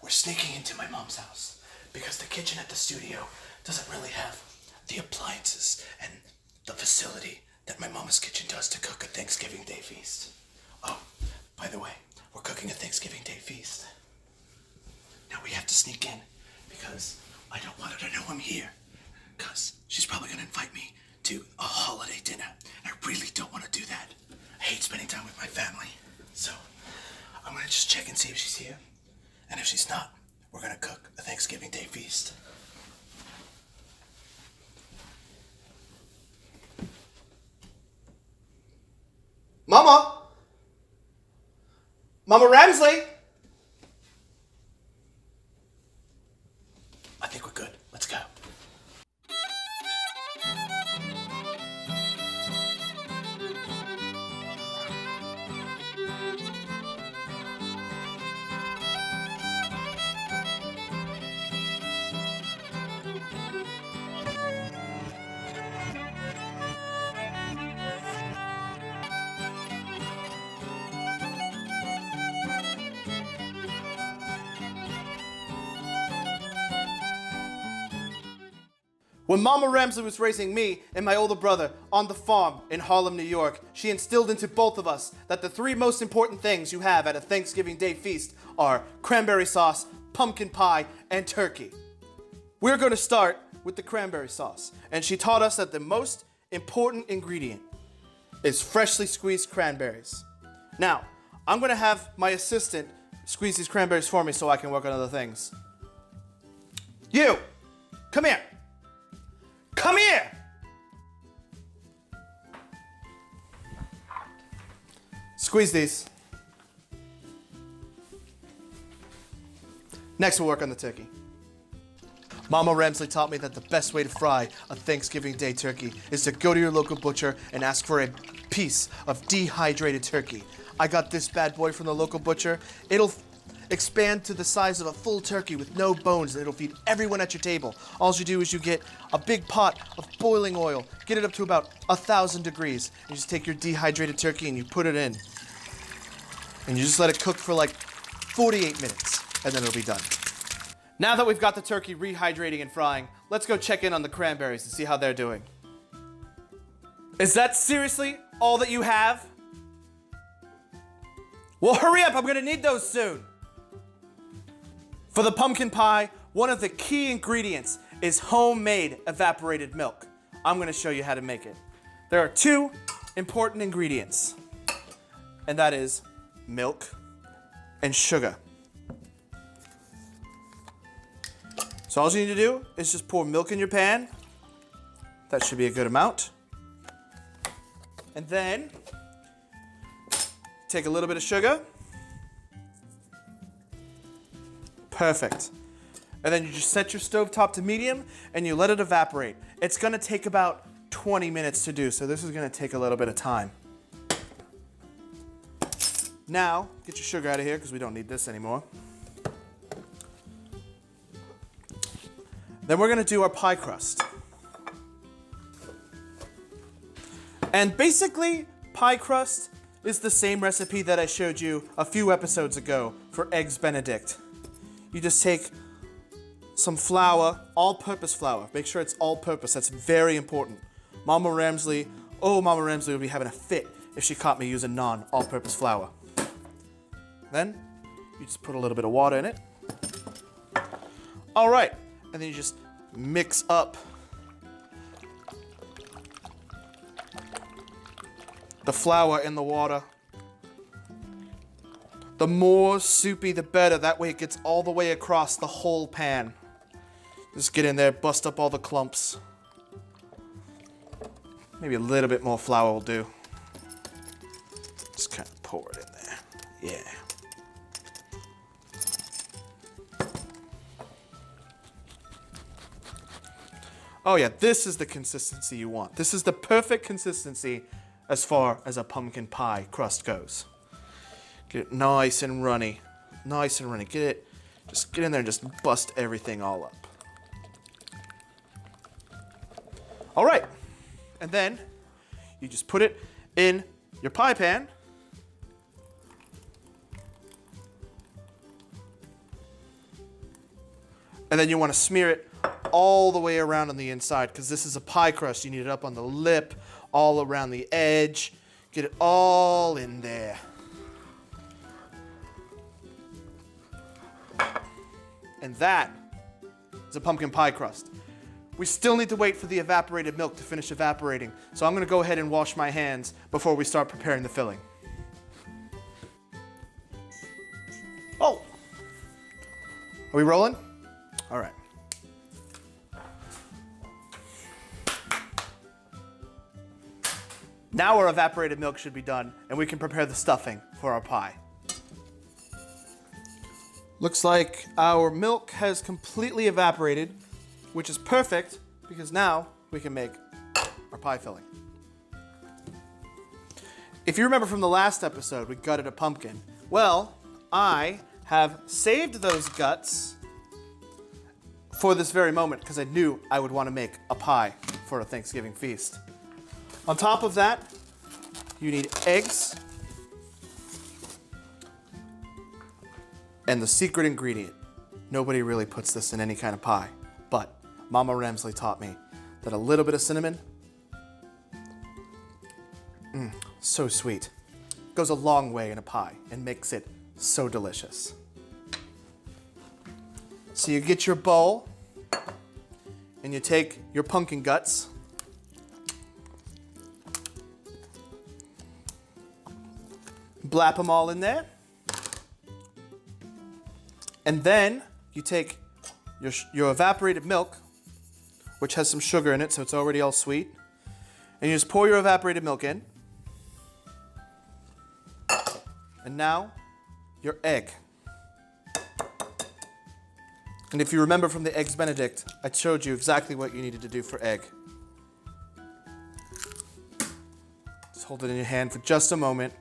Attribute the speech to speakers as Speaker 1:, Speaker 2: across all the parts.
Speaker 1: we're sneaking into my mom's house because the kitchen at the studio doesn't really have the appliances and the facility that my mama's kitchen does to cook a Thanksgiving Day feast. Oh, by the way, we're cooking a Thanksgiving Day feast. Now we have to sneak in because I don't want her to know I'm here, because she's probably going to invite me to a holiday dinner. I really don't want to do that. I hate spending time with my family. So I'm going to just check and see if she's here. And if she's not, we're going to cook a Thanksgiving Day feast. Mama! Mama Ramsley! I think we're good. Let's go. When Mama Ramsley was raising me and my older brother on the farm in Harlem, New York, she instilled into both of us that the three most important things you have at a Thanksgiving Day feast are cranberry sauce, pumpkin pie, and turkey. We're going to start with the cranberry sauce, and she taught us that the most important ingredient is freshly squeezed cranberries. Now, I'm going to have my assistant squeeze these cranberries for me so I can work on other things. You, come here. Come here! Squeeze these. Next, we'll work on the turkey. Mama Ramsley taught me that the best way to fry a Thanksgiving Day turkey is to go to your local butcher and ask for a piece of dehydrated turkey. I got this bad boy from the local butcher. It'll expand to the size of a full turkey with no bones, and it'll feed everyone at your table. All you do is you get a big pot of boiling oil, get it up to about 1,000 degrees. You just take your dehydrated turkey and you put it in. And you just let it cook for like 48 minutes, and then it'll be done. Now that we've got the turkey rehydrating and frying, let's go check in on the cranberries and see how they're doing. Is that seriously all that you have? Well, hurry up, I'm gonna need those soon. For the pumpkin pie, one of the key ingredients is homemade evaporated milk. I'm going to show you how to make it. There are two important ingredients, and that is milk and sugar. So all you need to do is just pour milk in your pan. That should be a good amount. And then take a little bit of sugar. Perfect. And then you just set your stovetop to medium and you let it evaporate. It's gonna take about 20 minutes to do, so this is gonna take a little bit of time. Now, get your sugar out of here because we don't need this anymore. Then we're gonna do our pie crust. And basically, pie crust is the same recipe that I showed you a few episodes ago for Eggs Benedict. You just take some flour, all-purpose flour. Make sure it's all-purpose. That's very important. Mama Ramsley would be having a fit if she caught me using non-all-purpose flour. Then you just put a little bit of water in it. All right, and then you just mix up the flour in the water. The more soupy, the better. That way it gets all the way across the whole pan. Just get in there, bust up all the clumps. Maybe a little bit more flour will do. Just kind of pour it in there. Yeah. Oh yeah, this is the consistency you want. This is the perfect consistency as far as a pumpkin pie crust goes. Get it nice and runny. Nice and runny. Just get in there and just bust everything all up. All right. And then you just put it in your pie pan. And then you want to smear it all the way around on the inside, because this is a pie crust. You need it up on the lip, all around the edge. Get it all in there. And that is a pumpkin pie crust. We still need to wait for the evaporated milk to finish evaporating. So I'm going to go ahead and wash my hands before we start preparing the filling. Oh! Are we rolling? All right. Now our evaporated milk should be done, and we can prepare the stuffing for our pie. Looks like our milk has completely evaporated, which is perfect because now we can make our pie filling. If you remember from the last episode, we gutted a pumpkin. Well, I have saved those guts for this very moment because I knew I would want to make a pie for a Thanksgiving feast. On top of that, you need eggs and the secret ingredient. Nobody really puts this in any kind of pie, but Mama Ramsley taught me that a little bit of cinnamon, so sweet, goes a long way in a pie and makes it so delicious. So you get your bowl and you take your pumpkin guts, blap them all in there, and then you take your evaporated milk, which has some sugar in it, so it's already all sweet, and you just pour your evaporated milk in, and now your egg. And if you remember from the Eggs Benedict, I showed you exactly what you needed to do for egg. Just hold it in your hand for just a moment.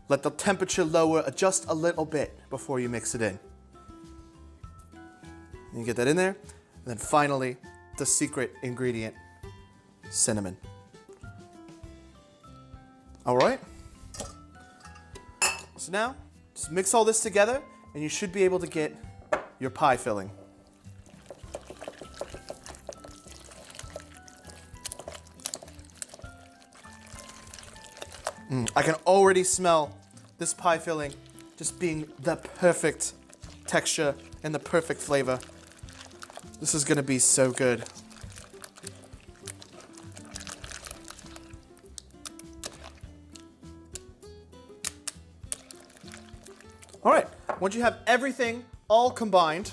Speaker 1: Let the temperature lower just a little bit before you mix it in. And you get that in there. And then finally, the secret ingredient, cinnamon. All right. So now, just mix all this together and you should be able to get your pie filling. I can already smell this pie filling just being the perfect texture and the perfect flavor. This is gonna be so good. All right, once you have everything all combined,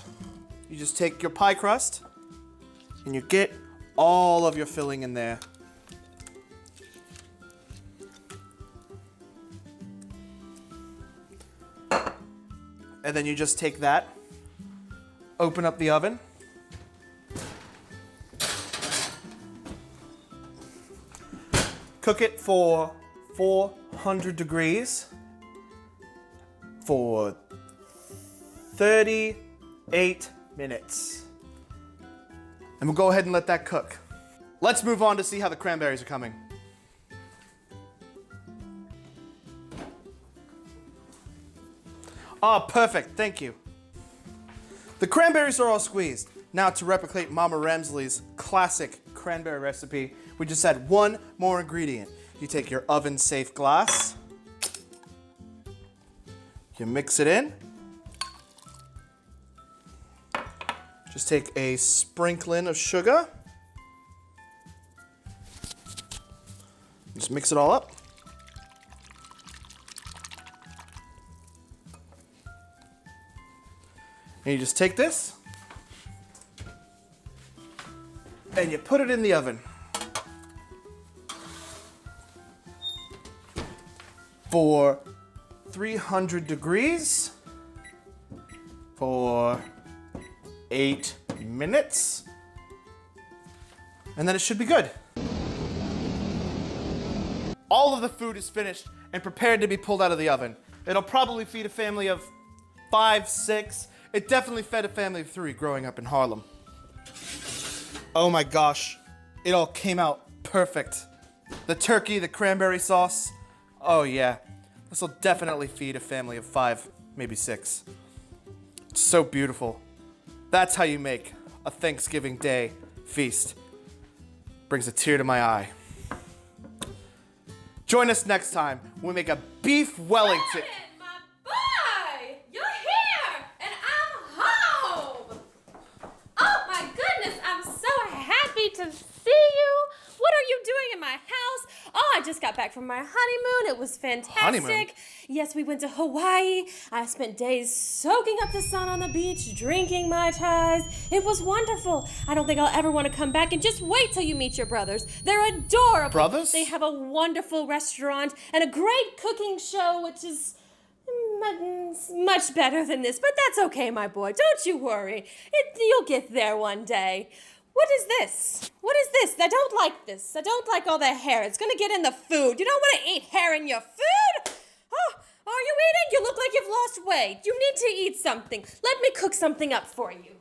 Speaker 1: you just take your pie crust and you get all of your filling in there. And then you just take that, open up the oven, cook it for 400 degrees for 38 minutes. And we'll go ahead and let that cook. Let's move on to see how the cranberries are coming. Ah, perfect, thank you. The cranberries are all squeezed. Now to replicate Mama Ramsley's classic cranberry recipe, we just add one more ingredient. You take your oven-safe glass, you mix it in, just take a sprinkling of sugar, just mix it all up. And you just take this and you put it in the oven for 300 degrees for 8 minutes. And then it should be good. All of the food is finished and prepared to be pulled out of the oven. It'll probably feed a family of 5, 6. It definitely fed a family of 3 growing up in Harlem. Oh my gosh, it all came out perfect. The turkey, the cranberry sauce. Oh yeah, this will definitely feed a family of 5, maybe 6. It's so beautiful. That's how you make a Thanksgiving Day feast. Brings a tear to my eye. Join us next time when we make a beef Wellington.
Speaker 2: Geordin, my boy! You're here! And I'm home! Oh my goodness, I'm so happy to see you! What are you doing in my house? Oh, I just got back from my honeymoon. It was fantastic.
Speaker 1: Honeymoon?
Speaker 2: Yes, we went to Hawaii. I spent days soaking up the sun on the beach, drinking Mai Tais. It was wonderful. I don't think I'll ever want to come back, and just wait till you meet your brothers. They're adorable.
Speaker 1: Brothers?
Speaker 2: They have a wonderful restaurant and a great cooking show, which is much better than this. But that's okay, my boy. Don't you worry. You'll get there one day. What is this? What is this? I don't like this. I don't like all the hair. It's going to get in the food. You don't want to eat hair in your food. Oh, are you eating? You look like you've lost weight. You need to eat something. Let me cook something up for you.